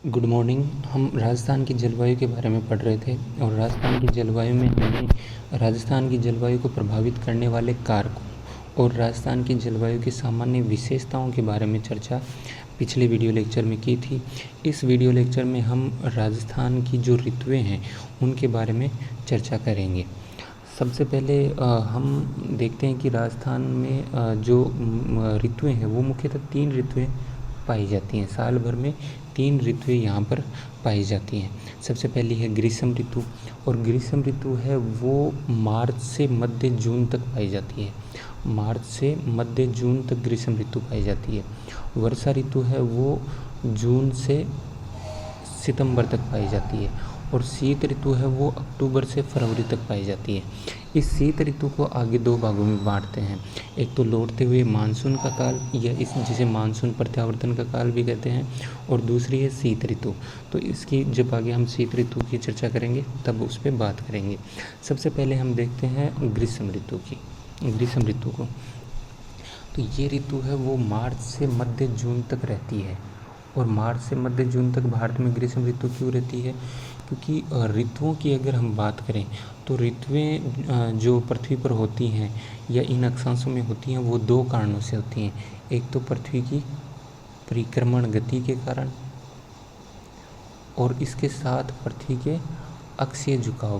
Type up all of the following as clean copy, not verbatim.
Good morning. हम राजस्थान की जलवायु के बारे में पढ़ रहे थे और राजस्थान की जलवायु में हमने राजस्थान की जलवायु को प्रभावित करने वाले कारकों और राजस्थान की जलवायु की सामान्य विशेषताओं के बारे में चर्चा पिछले वीडियो लेक्चर में की थी। इस वीडियो लेक्चर में हम राजस्थान की जो ऋतुएं हैं उनके बारे में चर्चा करेंगे। सबसे पहले हम देखते हैं कि राजस्थान में जो ऋतुएं हैं वो मुख्यतः 3 ऋतुएं पाई जाती हैं। साल भर में 3 ऋतुएं यहाँ पर पाई जाती हैं। सबसे पहली है ग्रीष्म ऋतु, और ग्रीष्म ऋतु है वो मार्च से मध्य जून तक पाई जाती है। मार्च से मध्य जून तक ग्रीष्म ऋतु पाई जाती है। वर्षा ऋतु है वो जून से सितंबर तक पाई जाती है, और शीत ऋतु है वो अक्टूबर से फरवरी तक पाई जाती है। इस शीत ऋतु को आगे 2 भागों में बांटते हैं। एक तो लौटते हुए मानसून का काल, या जिसे मानसून प्रत्यावर्तन का काल भी कहते हैं, और दूसरी है शीत ऋतु। तो इसकी जब आगे हम शीत ऋतु की चर्चा करेंगे तब उस पर बात करेंगे। सबसे पहले हम देखते हैं ग्रीष्म ऋतु को। तो ये ऋतु है वो मार्च से मध्य जून तक रहती है। और मार्च से मध्य जून तक भारत में ग्रीष्म ऋतु क्यों रहती है? क्योंकि ऋतुओं की अगर हम बात करें तो ऋतुएं जो पृथ्वी पर होती हैं या इन अक्षांशों में होती हैं वो 2 कारणों से होती हैं। एक तो पृथ्वी की परिक्रमण गति के कारण, और इसके साथ पृथ्वी के अक्षीय झुकाव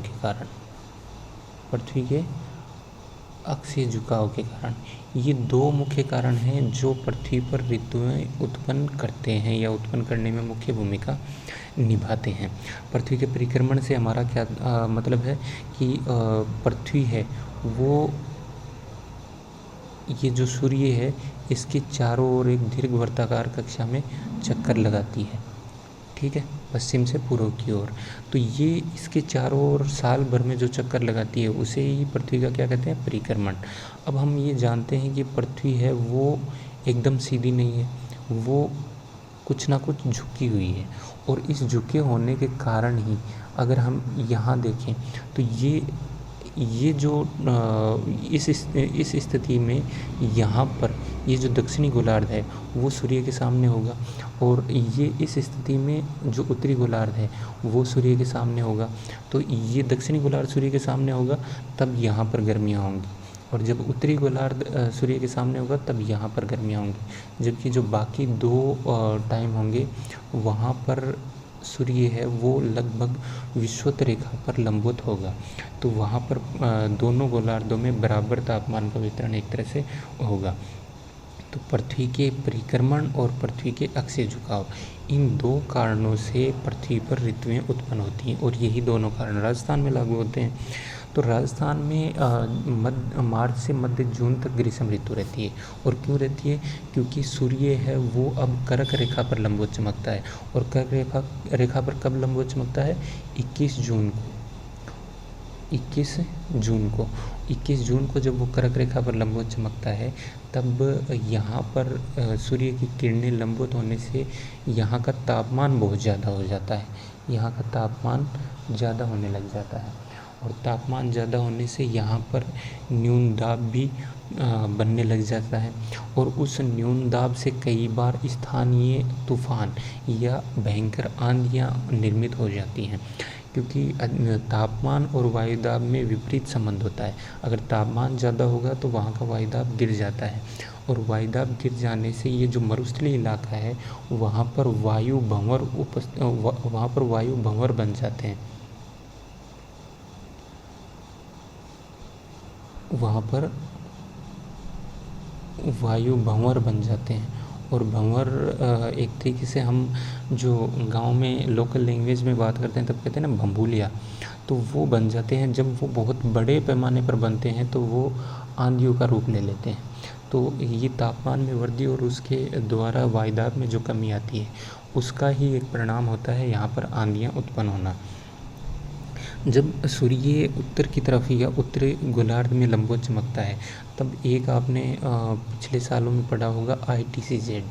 के कारण। ये 2 मुख्य कारण हैं जो पृथ्वी पर ऋतुएं उत्पन्न करते हैं या उत्पन्न करने में मुख्य भूमिका निभाते हैं। पृथ्वी के परिक्रमण से हमारा क्या मतलब है कि पृथ्वी है वो, ये जो सूर्य है इसके चारों ओर एक दीर्घ वर्ताकार कक्षा में चक्कर लगाती है, ठीक है, पश्चिम से पूर्व की ओर। तो ये इसके चारों ओर साल भर में जो चक्कर लगाती है उसे ही पृथ्वी का क्या कहते हैं? परिक्रमण। अब हम ये जानते हैं कि पृथ्वी है वो एकदम सीधी नहीं है, वो कुछ ना कुछ झुकी हुई है, और इस झुके होने के कारण ही अगर हम यहाँ देखें तो ये जो इस स्थिति में यहाँ पर ये जो दक्षिणी गोलार्ध है वो सूर्य के सामने होगा, और ये इस स्थिति में जो उत्तरी गोलार्ध है वो सूर्य के सामने होगा। तो ये दक्षिणी गोलार्ध सूर्य के सामने होगा तब यहाँ पर गर्मियाँ होंगी, और जब उत्तरी गोलार्ध सूर्य के सामने होगा तब यहाँ पर गर्मियाँ होंगी। जबकि जो बाकी 2 टाइम होंगे वहाँ पर सूर्य है वो लगभग विषुवत रेखा पर लंबवत होगा। तो वहाँ पर दोनों गोलार्धों में बराबर तापमान का वितरण एक तरह से होगा। तो पृथ्वी के परिक्रमण और पृथ्वी के अक्षीय झुकाव, इन 2 कारणों से पृथ्वी पर ऋतुएं उत्पन्न होती हैं, और यही दोनों कारण राजस्थान में लागू होते हैं। तो राजस्थान में मार्च से मध्य जून तक ग्रीष्म ऋतु रहती है। और क्यों रहती है? क्योंकि सूर्य है वो अब कर्क रेखा पर लंबवत चमकता है, और कर्क रेखा पर कब लंबवत चमकता है? 21 जून को जब वो कर्क रेखा पर लंबवत चमकता है तब यहाँ पर सूर्य की किरणें लंबवत होने से यहाँ का तापमान बहुत ज़्यादा हो जाता है। यहाँ का तापमान ज़्यादा होने लग जाता है, और तापमान ज़्यादा होने से यहाँ पर न्यून दाब भी बनने लग जाता है, और उस न्यून दाब से कई बार स्थानीय तूफान या भयंकर आंधियाँ निर्मित हो जाती हैं। क्योंकि तापमान और वायुदाब में विपरीत संबंध होता है। अगर तापमान ज़्यादा होगा तो वहाँ का वायुदाब गिर जाता है, और वायुदाब गिर जाने से ये जो मरुस्थलीय इलाका है वहाँ पर वायु भंवर बन जाते हैं। वहाँ पर वायु भंवर बन जाते हैं, और भंवर एक तरीके से हम जो गांव में लोकल लैंग्वेज में बात करते हैं तब कहते हैं ना भंभूलिया, तो वो बन जाते हैं। जब वो बहुत बड़े पैमाने पर बनते हैं तो वो आंधियों का रूप ले लेते हैं। तो ये तापमान में वृद्धि और उसके द्वारा वायुदाब में जो कमी आती है उसका ही एक परिणाम होता है यहाँ पर आंधियाँ उत्पन्न होना। जब सूर्य उत्तर की तरफ या उत्तरी गोलार्ध में लंबवत चमकता है तब एक आपने पिछले सालों में पढ़ा होगा ITCZ,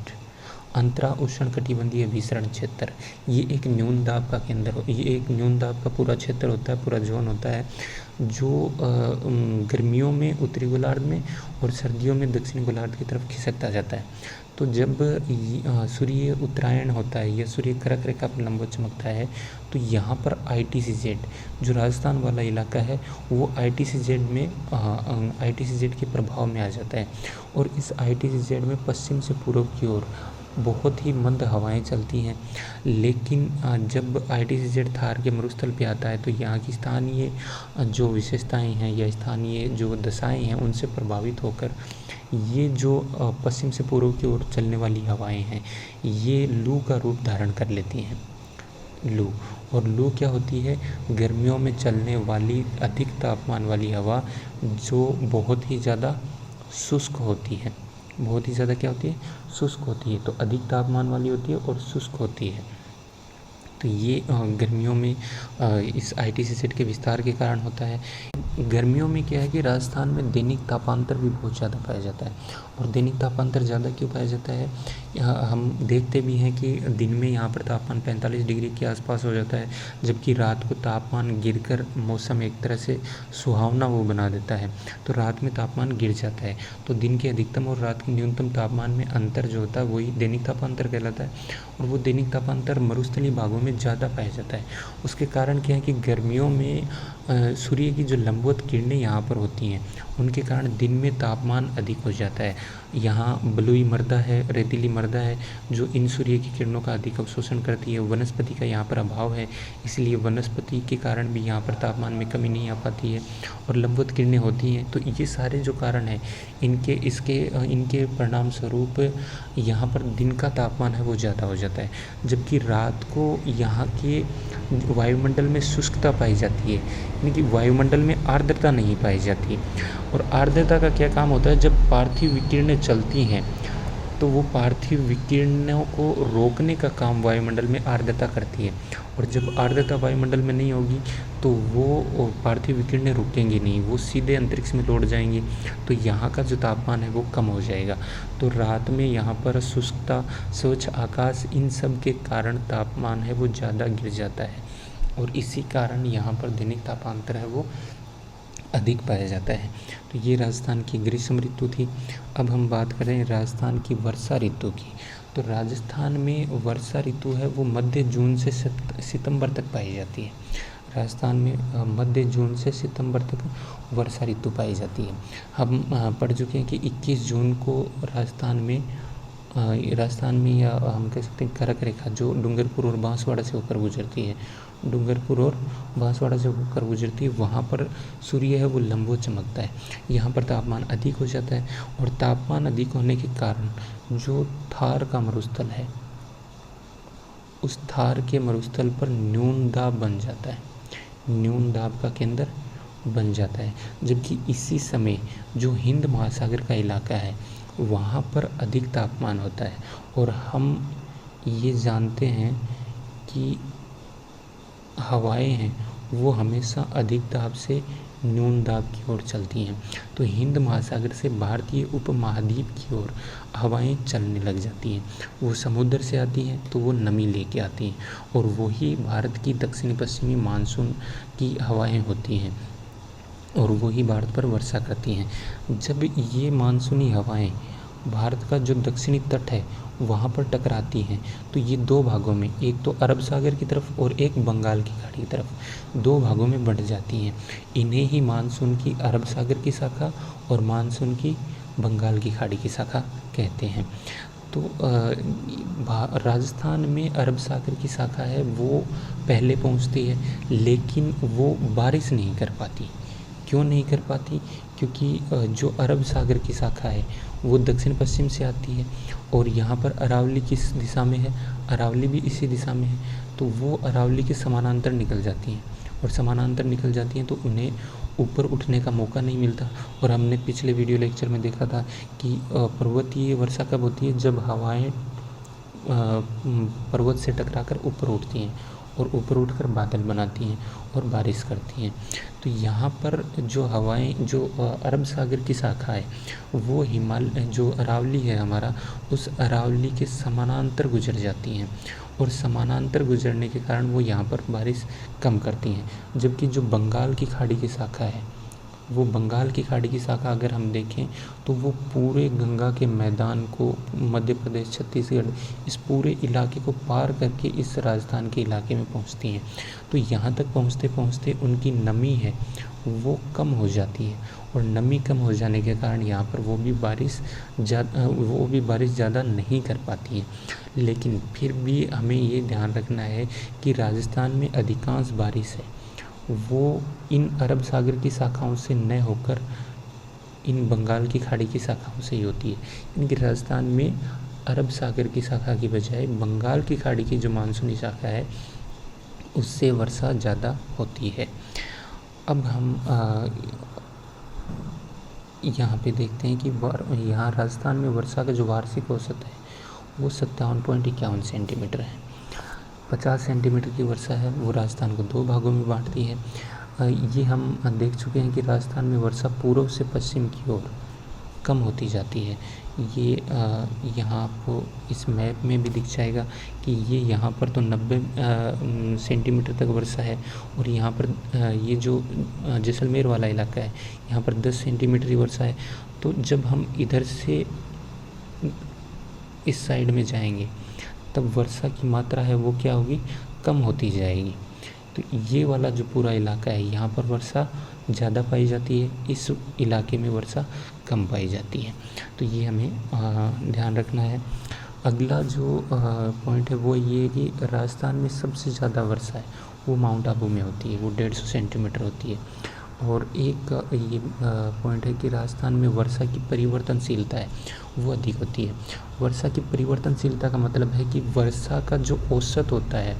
अंतरा उष्णकटिबंधीय विसरण क्षेत्र। ये एक न्यून दाब का केंद्र, ये एक न्यून दाब का पूरा क्षेत्र होता है, पूरा जोन होता है, जो गर्मियों में उत्तरी गोलार्ध में और सर्दियों में दक्षिणी गोलार्ध की तरफ खिसकता जाता है। तो जब सूर्य उत्तरायण होता है या सूर्य कर्क रेखा पर लंबवत चमकता है तो यहाँ पर ITCZ जो राजस्थान वाला इलाका है वो ITCZ के प्रभाव में आ जाता है। और इस ITCZ में पश्चिम से पूर्व की ओर बहुत ही मंद हवाएं चलती हैं। लेकिन जब ITCZ थार के मरुस्थल पे आता है तो यहाँ की स्थानीय जो विशेषताएं हैं या स्थानीय जो दशाएं हैं उनसे प्रभावित होकर ये जो पश्चिम से पूर्व की ओर चलने वाली हवाएं हैं ये लू का रूप धारण कर लेती हैं। लू, और लू क्या होती है? गर्मियों में चलने वाली अधिक तापमान वाली हवा जो बहुत ही ज़्यादा शुष्क होती है। बहुत ही ज़्यादा क्या होती है? शुष्क होती है। तो अधिक तापमान वाली होती है और शुष्क होती है। तो ये गर्मियों में इस ITCZ के विस्तार के कारण होता है। गर्मियों में क्या है कि राजस्थान में दैनिक तापांतर भी बहुत ज़्यादा पाया जाता है। और दैनिक तापांतर ज़्यादा क्यों पाया जाता है? हम देखते भी हैं कि दिन में यहाँ पर तापमान 45 डिग्री के आसपास हो जाता है, जबकि रात को तापमान गिरकर मौसम एक तरह से सुहावना वो बना देता है। तो रात में तापमान गिर जाता है, तो दिन के अधिकतम और रात के न्यूनतम तापमान में अंतर जो होता है वही दैनिक तापांतर कहलाता है। और वो दैनिक तापांतर मरुस्थलीय भागों में ज़्यादा पाया जाता है। उसके कारण क्या है कि गर्मियों में सूर्य की जो लंबवत किरणें यहाँ पर होती हैं उनके कारण दिन में तापमान अधिक हो जाता है। यहाँ बलुई मृदा है, रेतीली मृदा है जो इन सूर्य की किरणों का अधिक अवशोषण करती है। वनस्पति का यहाँ पर अभाव है, इसलिए वनस्पति के कारण भी यहाँ पर तापमान में कमी नहीं आ पाती है और लंबवत किरणें होती हैं। तो ये सारे जो कारण हैं इनके परिणाम स्वरूप यहाँ पर दिन का तापमान है वो ज़्यादा हो जाता है, जबकि रात को यहाँ के वायुमंडल में शुष्कता पाई जाती है, यानी कि वायुमंडल में आर्द्रता नहीं पाई जाती। और आर्द्रता का क्या काम होता है? जब पार्थिव विकिरणें चलती हैं तो वो पार्थिव विकिरणों को रोकने का काम वायुमंडल में आर्द्रता करती है। और जब आर्द्रता वायुमंडल में नहीं होगी तो वो पार्थिव विकिरणें रुकेंगी नहीं, वो सीधे अंतरिक्ष में लौट जाएंगी। तो यहाँ का जो तापमान है वो कम हो जाएगा। तो रात में यहाँ पर शुष्कता, स्वच्छ आकाश, इन सब के कारण तापमान है वो ज़्यादा गिर जाता है और इसी कारण यहाँ पर दैनिक तापांतर है वो अधिक पाया जाता है। तो ये राजस्थान की ग्रीष्म ऋतु थी। अब हम बात करें राजस्थान की वर्षा ऋतु की। तो राजस्थान में वर्षा ऋतु है वो मध्य जून से सितंबर तक पाई जाती है। राजस्थान में मध्य जून से सितंबर तक वर्षा ऋतु पाई जाती है। हम पढ़ चुके हैं कि 21 जून को राजस्थान में या हम कह सकते हैं कर्क रेखा जो डूंगरपुर और बांसवाड़ा से होकर गुजरती है, डूंगरपुर और बांसवाड़ा से होकर गुजरती है, वहाँ पर सूर्य है वो लंबवत चमकता है। यहाँ पर तापमान अधिक हो जाता है और तापमान अधिक होने के कारण जो थार का मरुस्थल है उस थार के मरुस्थल पर न्यून दाब बन जाता है, न्यून दाब का केंद्र बन जाता है। जबकि इसी समय जो हिंद महासागर का इलाका है वहाँ पर अधिक तापमान होता है। और हम ये जानते हैं कि हवाएं हैं वो हमेशा अधिक दाब से न्यून दाब की ओर चलती हैं। तो हिंद महासागर से भारतीय उपमहाद्वीप की ओर हवाएं चलने लग जाती हैं। वो समुद्र से आती हैं तो वो नमी लेके आती हैं और वही भारत की दक्षिणी पश्चिमी मानसून की हवाएं होती हैं और वही भारत पर वर्षा करती हैं। जब ये मानसूनी हवाएं भारत का जो दक्षिणी तट है वहाँ पर टकराती हैं तो ये दो भागों में, एक तो अरब सागर की तरफ और एक बंगाल की खाड़ी की तरफ, दो भागों में बढ़ जाती हैं। इन्हें ही मानसून की अरब सागर की शाखा और मानसून की बंगाल की खाड़ी की शाखा कहते हैं। तो राजस्थान में अरब सागर की शाखा है वो पहले पहुंचती है, लेकिन वो बारिश नहीं कर पाती। क्यों नहीं कर पाती? क्योंकि जो अरब सागर की शाखा है वो दक्षिण पश्चिम से आती है और यहाँ पर अरावली किस दिशा में है, अरावली भी इसी दिशा में है, तो वो अरावली के समानांतर निकल जाती हैं और समानांतर निकल जाती हैं तो उन्हें ऊपर उठने का मौका नहीं मिलता। और हमने पिछले वीडियो लेक्चर में देखा था कि पर्वतीय वर्षा कब होती है? जब हवाएं पर्वत से टकराकर ऊपर उठती हैं और ऊपर उठकर बादल बनाती हैं और बारिश करती हैं। तो यहाँ पर जो हवाएं, जो अरब सागर की शाखा है वो जो अरावली है हमारा, उस अरावली के समानांतर गुजर जाती हैं और समानांतर गुजरने के कारण वो यहाँ पर बारिश कम करती हैं। जबकि जो बंगाल की खाड़ी की शाखा है वो बंगाल की खाड़ी की शाखा अगर हम देखें तो वो पूरे गंगा के मैदान को, मध्य प्रदेश, छत्तीसगढ़, इस पूरे इलाके को पार करके इस राजस्थान के इलाके में पहुंचती हैं। तो यहाँ तक पहुंचते पहुंचते उनकी नमी है वो कम हो जाती है, और नमी कम हो जाने के कारण यहाँ पर वो भी बारिश ज़्यादा नहीं कर पाती है। लेकिन फिर भी हमें ये ध्यान रखना है कि राजस्थान में अधिकांश बारिश है वो इन अरब सागर की शाखाओं से न होकर इन बंगाल की खाड़ी की शाखाओं से ही होती है। इनकी राजस्थान में अरब सागर की शाखा की बजाय बंगाल की खाड़ी की जो मानसूनी शाखा है उससे वर्षा ज़्यादा होती है। अब हम यहाँ पे देखते हैं कि यहाँ राजस्थान में वर्षा का जो वार्षिक औसत है वो 57.51 सेंटीमीटर है। 50 सेंटीमीटर की वर्षा है वो राजस्थान को 2 भागों में बांटती है। ये हम देख चुके हैं कि राजस्थान में वर्षा पूर्व से पश्चिम की ओर कम होती जाती है। ये यहाँ आपको इस मैप में भी दिख जाएगा कि ये यहाँ पर तो 90 सेंटीमीटर तक वर्षा है, और यहाँ पर ये जो जैसलमेर वाला इलाका है यहाँ पर 10 सेंटीमीटर की वर्षा है। तो जब हम इधर से इस साइड में जाएंगे तब वर्षा की मात्रा है वो क्या होगी, कम होती जाएगी। तो ये वाला जो पूरा इलाका है यहाँ पर वर्षा ज़्यादा पाई जाती है, इस इलाके में वर्षा कम पाई जाती है। तो ये हमें ध्यान रखना है। अगला जो पॉइंट है वो ये है कि राजस्थान में सबसे ज़्यादा वर्षा है वो माउंट आबू में होती है, वो 150 सेंटीमीटर होती है। और एक ये पॉइंट है कि राजस्थान में वर्षा की परिवर्तनशीलता है वो अधिक होती है। वर्षा की परिवर्तनशीलता का मतलब है कि वर्षा का जो औसत होता है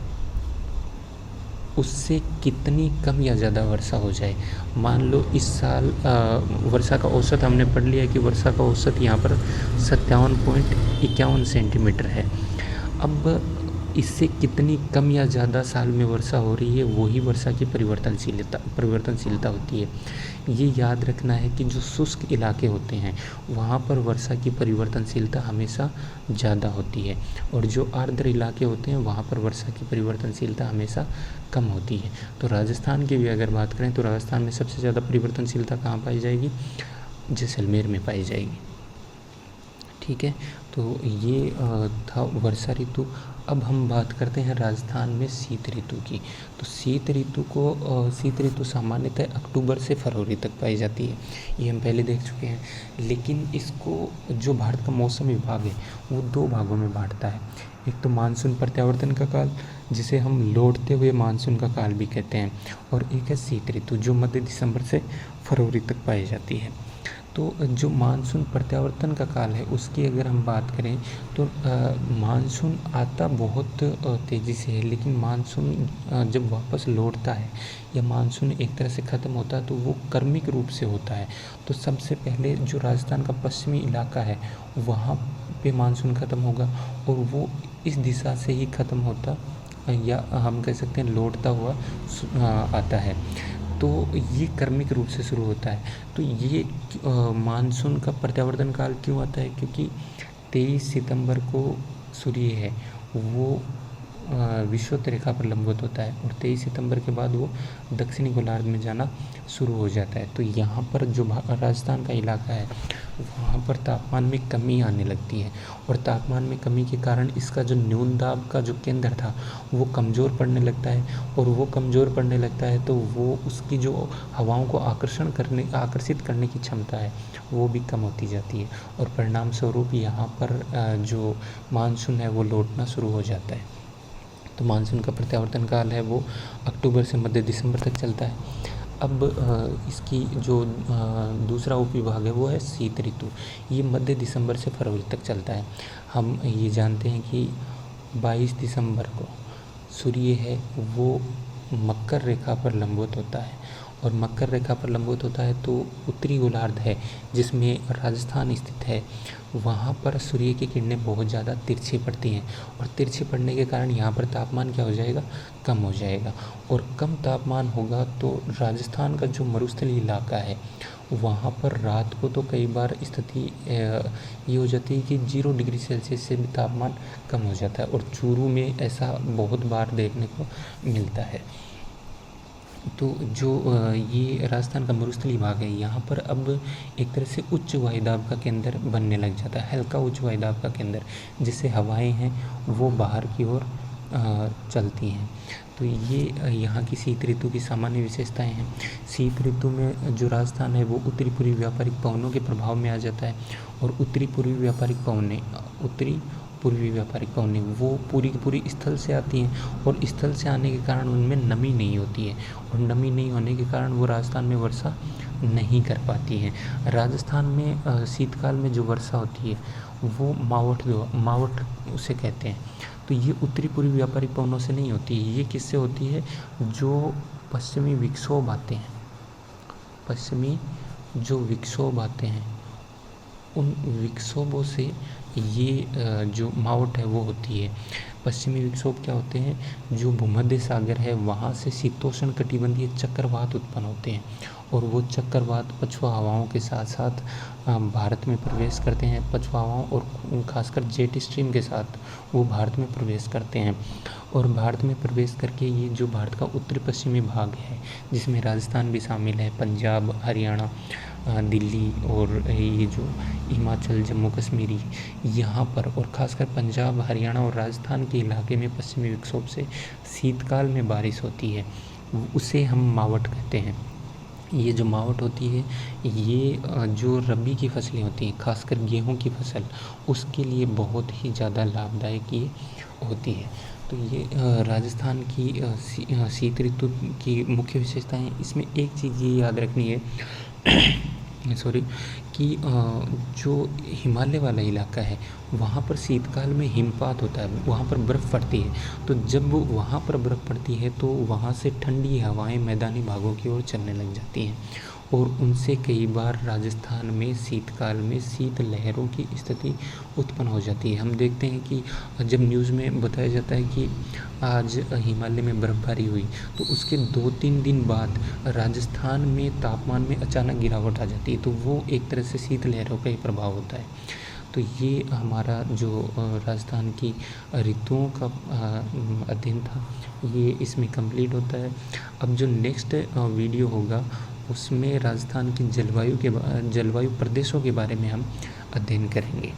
उससे कितनी कम या ज़्यादा वर्षा हो जाए। मान लो इस साल वर्षा का औसत हमने पढ़ लिया कि वर्षा का औसत यहाँ पर 57.51 सेंटीमीटर है। अब इससे कितनी कम या ज़्यादा साल में वर्षा हो रही है वही वर्षा की परिवर्तनशीलता होती है। ये याद रखना है कि जो शुष्क इलाके होते हैं वहाँ पर वर्षा की परिवर्तनशीलता हमेशा ज़्यादा होती है, और जो आर्द्र इलाके होते हैं वहाँ पर वर्षा की परिवर्तनशीलता हमेशा कम होती है। तो राजस्थान की भी अगर बात करें तो राजस्थान में सबसे ज़्यादा परिवर्तनशीलता कहाँ पाई जाएगी, जैसलमेर में पाई जाएगी। ठीक है, तो ये था वर्षा ऋतु। अब हम बात करते हैं राजस्थान में शीत ऋतु की। तो शीत ऋतु सामान्यतः अक्टूबर से फरवरी तक पाई जाती है, ये हम पहले देख चुके हैं। लेकिन इसको जो भारत का मौसम विभाग है वो 2 भागों में बांटता है। एक तो मानसून प्रत्यावर्तन का काल जिसे हम लौटते हुए मानसून का काल भी कहते हैं, और एक है शीत ऋतु जो मध्य दिसंबर से फरवरी तक पाई जाती है। तो जो मानसून प्रत्यावर्तन का काल है उसकी अगर हम बात करें तो मानसून आता बहुत तेज़ी से है, लेकिन मानसून जब वापस लौटता है या मानसून एक तरह से ख़त्म होता है तो वो क्रमिक रूप से होता है। तो सबसे पहले जो राजस्थान का पश्चिमी इलाका है वहाँ पे मानसून ख़त्म होगा, और वो इस दिशा से ही ख़त्म होता या हम कह सकते हैं लौटता हुआ आता है। तो ये क्रमिक रूप से शुरू होता है। तो ये मानसून का प्रत्यावर्तन काल क्यों आता है, क्योंकि 23 सितंबर को सूर्य है वो विषुवत रेखा पर लंबवत होता है, और 23 सितंबर के बाद वो दक्षिणी गोलार्ध में जाना शुरू हो जाता है। तो यहाँ पर जो राजस्थान का इलाका है वहाँ पर तापमान में कमी आने लगती है, और तापमान में कमी के कारण इसका जो न्यून दाब का जो केंद्र था वो कमज़ोर पड़ने लगता है, और वो कमज़ोर पड़ने लगता है तो वो उसकी जो हवाओं को आकर्षित करने की क्षमता है वो भी कम होती जाती है, और परिणाम स्वरूप यहाँ पर जो मानसून है वो लौटना शुरू हो जाता है। तो मानसून का प्रत्यावर्तन काल है वो अक्टूबर से मध्य दिसंबर तक चलता है। अब इसकी जो दूसरा उपविभाग है वो है शीत ऋतु। ये मध्य दिसंबर से फरवरी तक चलता है। हम ये जानते हैं कि 22 दिसंबर को सूर्य है वो मकर रेखा पर लंबवत होता है, और मकर रेखा पर लंबवत होता है तो उत्तरी गोलार्ध है जिसमें राजस्थान स्थित है वहाँ पर सूर्य की किरणें बहुत ज़्यादा तिरछी पड़ती हैं, और तिरछी पड़ने के कारण यहाँ पर तापमान क्या हो जाएगा, कम हो जाएगा। और कम तापमान होगा तो राजस्थान का जो मरुस्थलीय इलाका है वहाँ पर रात को तो कई बार स्थिति ये हो जाती है कि 0 डिग्री सेल्सियस से भी तापमान कम हो जाता है, और चूरू में ऐसा बहुत बार देखने को मिलता है। तो जो ये राजस्थान का मरुस्थलीय भाग है, यहाँ पर अब एक तरह से उच्च वायुदाब का केंद्र बनने लग जाता है, हल्का उच्च वायुदाब का केंद्र, जिससे हवाएं हैं वो बाहर की ओर चलती हैं। तो ये यहाँ की शीत ऋतु की सामान्य विशेषताएं हैं। शीत ऋतु में जो राजस्थान है वो उत्तरी पूर्वी व्यापारिक पवनों के प्रभाव में आ जाता है, और उत्तरी पूर्वी व्यापारिक पवनें वो पूरी की पूरी स्थल से आती हैं, और स्थल से आने के कारण उनमें नमी नहीं होती है, और नमी नहीं होने के कारण वो राजस्थान में वर्षा नहीं कर पाती हैं। राजस्थान में शीतकाल में जो वर्षा होती है वो मावठ उसे कहते हैं। तो ये उत्तरी पूर्वी व्यापारिक पवनों से नहीं होती है, ये किससे होती है? जो पश्चिमी विक्षोभ आते हैं, उन विक्षोभों से ये जो मावठ है वो होती है। पश्चिमी विक्षोभ क्या होते हैं? जो भूमध्य सागर है वहाँ से शीतोष्ण कटिबंधीय चक्रवात उत्पन्न होते हैं, और वो चक्रवात पछुआ हवाओं के साथ साथ भारत में प्रवेश करते हैं। पछुआ हवाओं और खासकर जेट स्ट्रीम के साथ वो भारत में प्रवेश करते हैं, और भारत में प्रवेश करके ये जो भारत का उत्तरी पश्चिमी भाग है, जिसमें राजस्थान भी शामिल है, पंजाब, हरियाणा, दिल्ली और ये जो हिमाचल, जम्मू कश्मीरी, यहाँ पर, और ख़ासकर पंजाब, हरियाणा और राजस्थान के इलाके में पश्चिमी विक्षोभ से शीतकाल में बारिश होती है, उसे हम मावठ कहते हैं। ये जो मावठ होती है ये जो रबी की फसलें होती हैं, खासकर गेहूं की फसल, उसके लिए बहुत ही ज़्यादा लाभदायक ये होती है। तो ये राजस्थान की शीत ऋतु की मुख्य विशेषताएं। इसमें एक चीज़ ये याद रखनी है सॉरी कि जो हिमालय वाला इलाका है वहाँ पर शीतकाल में हिमपात होता है, वहाँ पर बर्फ़ पड़ती है। तो जब वहाँ पर बर्फ़ पड़ती है तो वहाँ से ठंडी हवाएं मैदानी भागों की ओर चलने लग जाती हैं, और उनसे कई बार राजस्थान में शीतकाल में शीत लहरों की स्थिति उत्पन्न हो जाती है। हम देखते हैं कि जब न्यूज़ में बताया जाता है कि आज हिमालय में बर्फ़बारी हुई, तो उसके 2-3 दिन बाद राजस्थान में तापमान में अचानक गिरावट आ जाती है, तो वो एक तरह से शीत लहरों का ही प्रभाव होता है। तो ये हमारा जो राजस्थान की ऋतुओं का अध्ययन था, ये इसमें कंप्लीट होता है। अब जो नेक्स्ट वीडियो होगा उसमें राजस्थान की जलवायु प्रदेशों के बारे में हम अध्ययन करेंगे।